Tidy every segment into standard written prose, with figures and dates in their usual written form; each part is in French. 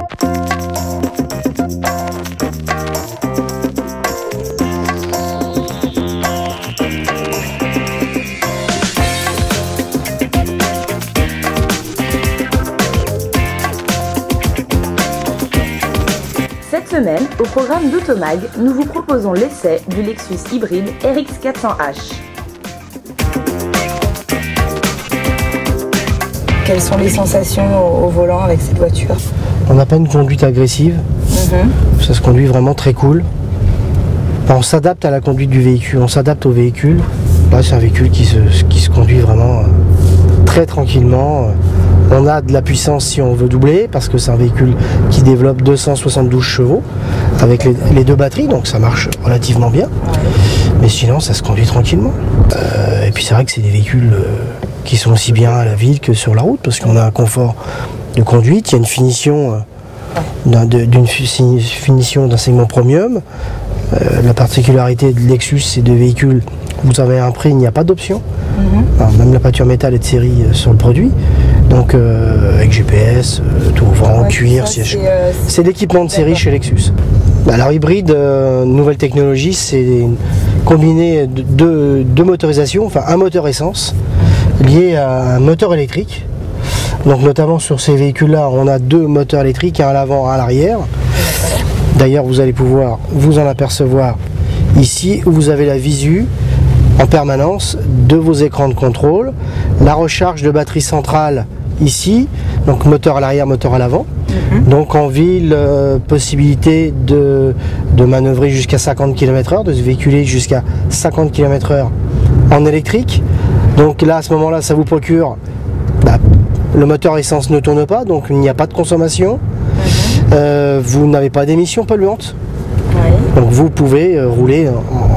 Cette semaine, au programme d'Automag, nous vous proposons l'essai du Lexus hybride RX 400H. Quelles sont les sensations au volant avec cette voiture? On n'a pas une conduite agressive, ça se conduit vraiment très cool. On s'adapte à la conduite du véhicule, on s'adapte au véhicule. Là, c'est un véhicule qui se conduit vraiment très tranquillement. On a de la puissance si on veut doubler, parce que c'est un véhicule qui développe 272 chevaux avec les deux batteries, donc ça marche relativement bien. Mais sinon, ça se conduit tranquillement. Et puis c'est vrai que c'est des véhicules qui sont aussi bien à la ville que sur la route, parce qu'on a un confort de conduite, il y a une finition d'un segment premium. La particularité de Lexus, c'est de véhicules, vous avez un prix, il n'y a pas d'option. Même la peinture métal est de série sur le produit. Donc avec GPS, tout ouvrant, cuir, siège. C'est l'équipement de série chez Lexus. Alors hybride, nouvelle technologie, c'est combiné deux motorisations, enfin un moteur essence lié à un moteur électrique. Donc notamment sur ces véhicules-là, on a deux moteurs électriques, un à l'avant, un à l'arrière. D'ailleurs, vous allez pouvoir vous en apercevoir ici où vous avez la visu en permanence de vos écrans de contrôle, la recharge de batterie centrale ici, donc moteur à l'arrière, moteur à l'avant. Donc en ville, possibilité de manœuvrer jusqu'à 50 km/h, de se véhiculer jusqu'à 50 km/h en électrique. Donc là, à ce moment-là, ça vous procure, le moteur essence ne tourne pas, donc il n'y a pas de consommation. Vous n'avez pas d'émissions polluantes. Donc vous pouvez rouler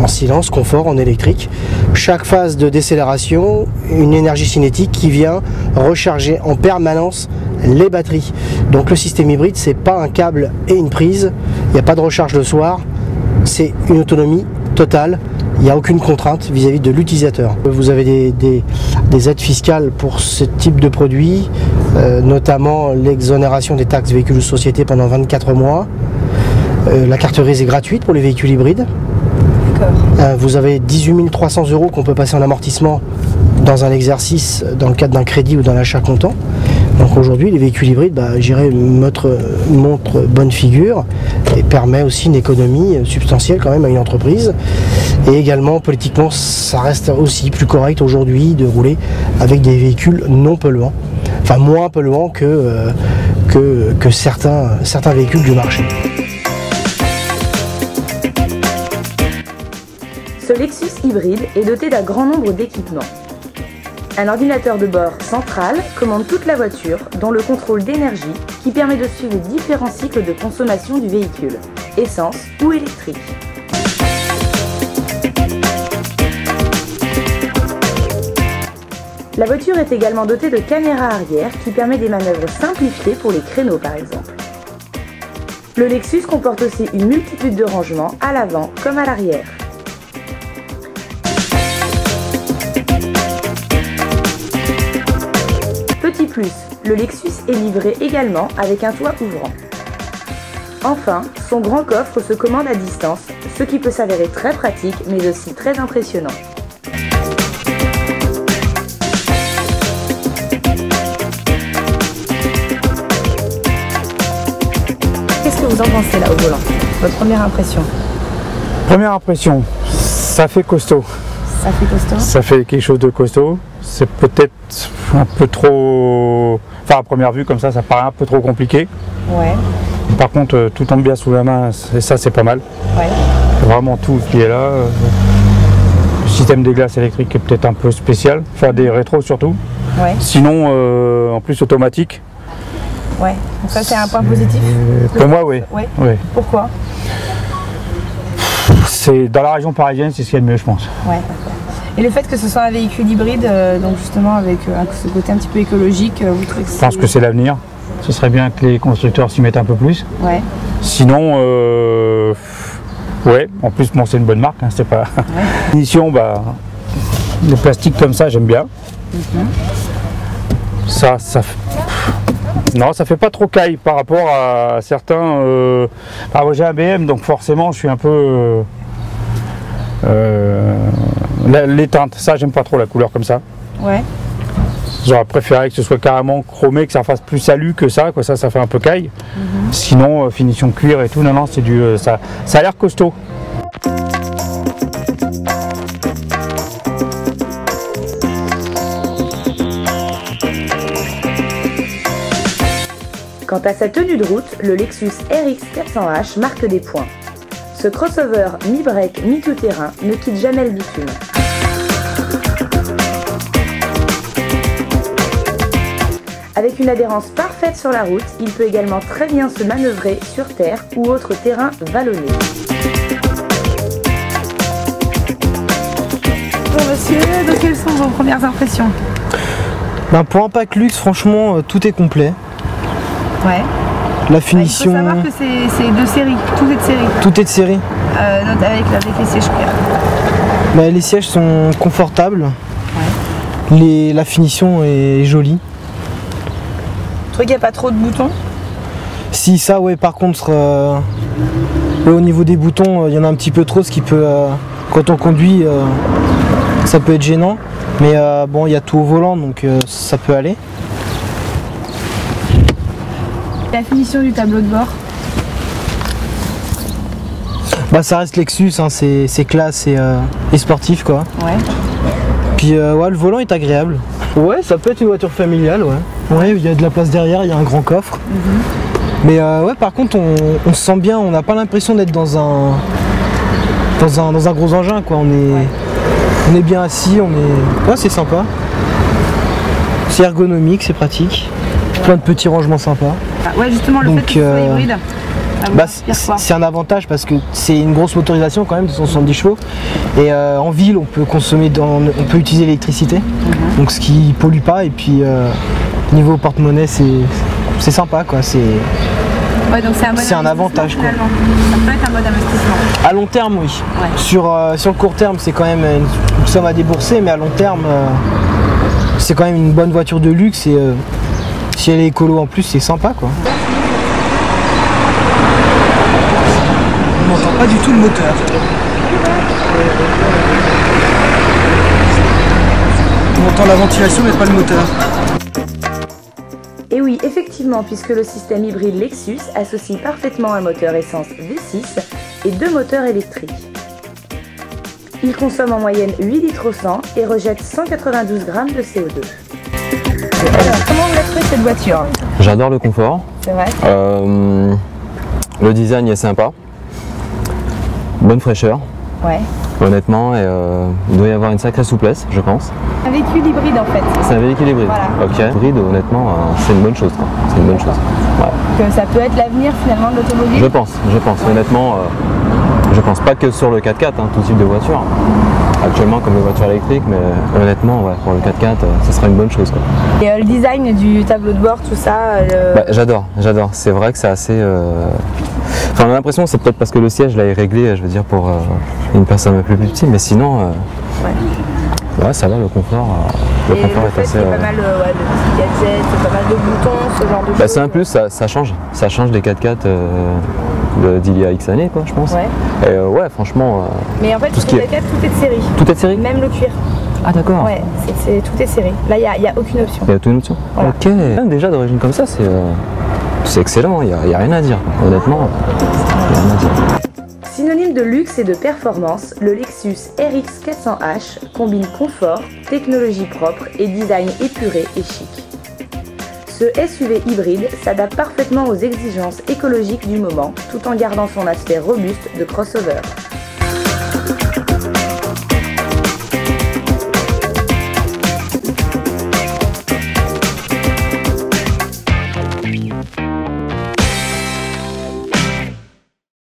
en silence, confort, en électrique. Chaque phase de décélération, une énergie cinétique qui vient recharger en permanence les batteries. Donc le système hybride, c'est pas un câble et une prise, il n'y a pas de recharge le soir, c'est une autonomie totale, il n'y a aucune contrainte vis-à-vis de l'utilisateur. Vous avez des aides fiscales pour ce type de produit, notamment l'exonération des taxes véhicules ou sociétés pendant 24 mois. La carte grise est gratuite pour les véhicules hybrides. Vous avez 18 300 € qu'on peut passer en amortissement dans un exercice, dans le cadre d'un crédit ou d'un achat comptant. Donc aujourd'hui, les véhicules hybrides, je dirais, montrent bonne figure et permet aussi une économie substantielle quand même à une entreprise. Et également, politiquement, ça reste aussi plus correct aujourd'hui de rouler avec des véhicules non polluants, enfin moins polluants que certains véhicules du marché. Ce Lexus hybride est doté d'un grand nombre d'équipements. Un ordinateur de bord central commande toute la voiture, dont le contrôle d'énergie qui permet de suivre différents cycles de consommation du véhicule, essence ou électrique. La voiture est également dotée de caméras arrière qui permet des manœuvres simplifiées pour les créneaux par exemple. Le Lexus comporte aussi une multitude de rangements à l'avant comme à l'arrière. Petit plus, le Lexus est livré également avec un toit ouvrant. Enfin, son grand coffre se commande à distance, ce qui peut s'avérer très pratique mais aussi très impressionnant. Qu'est-ce que vous en pensez là au volant? Votre première impression? Première impression, ça fait costaud. Ça fait costaud? Ça fait quelque chose de costaud. C'est peut-être un peu trop... Enfin, à première vue, comme ça paraît un peu trop compliqué. Ouais. Par contre, tout tombe bien sous la main, et ça, c'est pas mal. Ouais. Vraiment tout qui est là. Le système des glaces électriques est peut-être un peu spécial. Enfin, des rétros surtout. Ouais. Sinon, en plus automatique. Ouais. Donc ça, c'est un point positif? Pour moi, oui. Ouais. Oui. Pourquoi? C'est dans la région parisienne, c'est ce qu'il y a de mieux, je pense. Ouais. Et le fait que ce soit un véhicule hybride, donc justement avec ce côté un petit peu écologique, vous trouvez que je pense que c'est l'avenir. Ce serait bien que les constructeurs s'y mettent un peu plus. Ouais. Sinon, ouais, en plus, bon, c'est une bonne marque, hein, c'est pas... Ouais. Finition, le plastique comme ça, j'aime bien. Ça Non, ça fait pas trop caille par rapport à certains. Moi j'ai un BM, donc forcément je suis un peu. Les teintes, ça j'aime pas trop la couleur comme ça. Ouais. J'aurais préféré que ce soit carrément chromé, que ça fasse plus salu que ça, quoi. Ça fait un peu caille. Sinon, finition cuir et tout, non, c'est du. Ça a l'air costaud. Quant à sa tenue de route, le Lexus RX 400H marque des points. Ce crossover mi-break, mi-tout-terrain ne quitte jamais le bitume. Avec une adhérence parfaite sur la route, il peut également très bien se manœuvrer sur terre ou autre terrain vallonné. Bon monsieur, donc quelles sont vos premières impressions? Pour un pack luxe, franchement, tout est complet. Ouais. La finition... il faut savoir que c'est de série, tout est de série. Tout est de série. Avec les sièges cuir. Les sièges sont confortables. Ouais. La finition est jolie. Je trouve qu'il n'y a pas trop de boutons. Si, ça, ouais, par contre, au niveau des boutons, il y en a un petit peu trop, ce qui peut, quand on conduit, ça peut être gênant. Mais bon, il y a tout au volant, donc ça peut aller. La finition du tableau de bord. Ça reste Lexus, hein, c'est classe et sportif, quoi. Ouais. Puis ouais, le volant est agréable. Ouais, ça peut être une voiture familiale, ouais. Ouais, il y a de la place derrière, il y a un grand coffre. Mais ouais, par contre, on se sent bien, on n'a pas l'impression d'être dans un gros engin, quoi. On est bien assis, ouais, c'est sympa. C'est ergonomique, c'est pratique. Plein de petits rangements sympas. Ouais, justement, le fait que ce soit hybride. C'est un avantage parce que c'est une grosse motorisation quand même de 170 chevaux et en ville on peut utiliser l'électricité, donc ce qui pollue pas, et puis niveau porte-monnaie c'est sympa, quoi. Ouais, donc c'est un avantage, quoi. Ça peut être un mode investissement. À long terme, oui. Ouais. Sur le court terme c'est quand même une somme à débourser, mais à long terme c'est quand même une bonne voiture de luxe, et si elle est écolo en plus, c'est sympa, quoi. On n'entend pas du tout le moteur. On entend la ventilation mais pas le moteur. Et oui, effectivement, puisque le système hybride Lexus associe parfaitement un moteur essence V6 et 2 moteurs électriques. Il consomme en moyenne 8 litres au 100 et rejette 192 grammes de CO2. Alors, comment vous avez trouvé cette voiture? J'adore le confort. C'est vrai. Le design est sympa. Bonne fraîcheur. Ouais. Honnêtement, il doit y avoir une sacrée souplesse, je pense. Un véhicule hybride en fait. C'est un véhicule hybride. Voilà. Ok. Hybride, honnêtement, c'est une bonne chose, quoi. C'est une bonne chose. Ouais. Que ça peut être l'avenir finalement de l'automobile. Je pense. Honnêtement, je pense pas que sur le 4x4, hein, tout type de voiture. Actuellement comme les voitures électriques, mais honnêtement, ouais, pour le 4x4, ce sera une bonne chose, quoi. Et le design du tableau de bord, tout ça. J'adore. C'est vrai que c'est assez. Enfin, on a l'impression que c'est peut-être parce que le siège là est réglé, je veux dire, pour une personne un peu plus petite, mais sinon, ouais, ça va, le confort. Le confort est assez. Il y a pas mal de petits gadgets, pas mal de boutons, ce genre de choses. C'est un plus, ça change des 4x4 d'il y a X années, quoi, je pense. Ouais. Et ouais, franchement. Mais en fait, tout est de série. Tout est de série. Même le cuir. Ah d'accord. Ouais, tout est série. Là, il n'y a aucune option. Il y a aucune option. Voilà. Ok. Même déjà d'origine comme ça, c'est excellent. Il n'y a rien à dire. Honnêtement, il n'y a rien à dire. Synonyme de luxe et de performance, le Lexus RX 400H combine confort, technologie propre et design épuré et chic. Ce SUV hybride s'adapte parfaitement aux exigences écologiques du moment, tout en gardant son aspect robuste de crossover.